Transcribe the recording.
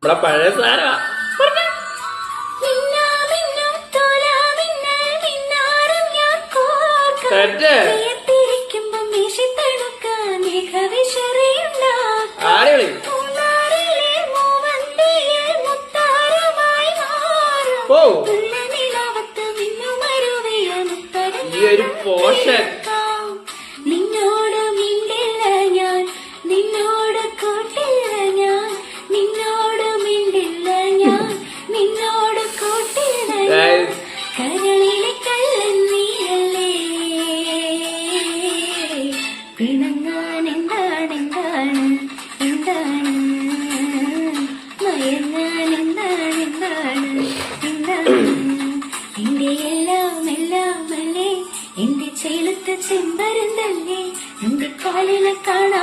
ഇവിടെ പഴയ സാധനമാ. ഓ ഈ ഒരു പോഷൻ നിന്നോട് മിണ്ടില്ല ഞാൻ, നിന്നോട് കൂട്ടില്ല ഞാൻ, നിന്നോട് മിണ്ടില്ല ഞാൻ, നിന്നോട് കൂട്ടില്ല ഞാൻ. കരളിലെ കള്ളൻ നീയല്ലേ, പിണങ്ങാൻ എന്താണ് എന്താണ് എന്താണ്, മയങ്ങാൻ എന്താണ് എന്താണ് എന്താണ്. എന്റെ എല്ലാം എല്ലാം അല്ലേ, എന്റെ ചേലത്തെ ചെമ്പരുന്തല്ലേ, എന്റെ കാലിലെ കാണാൻ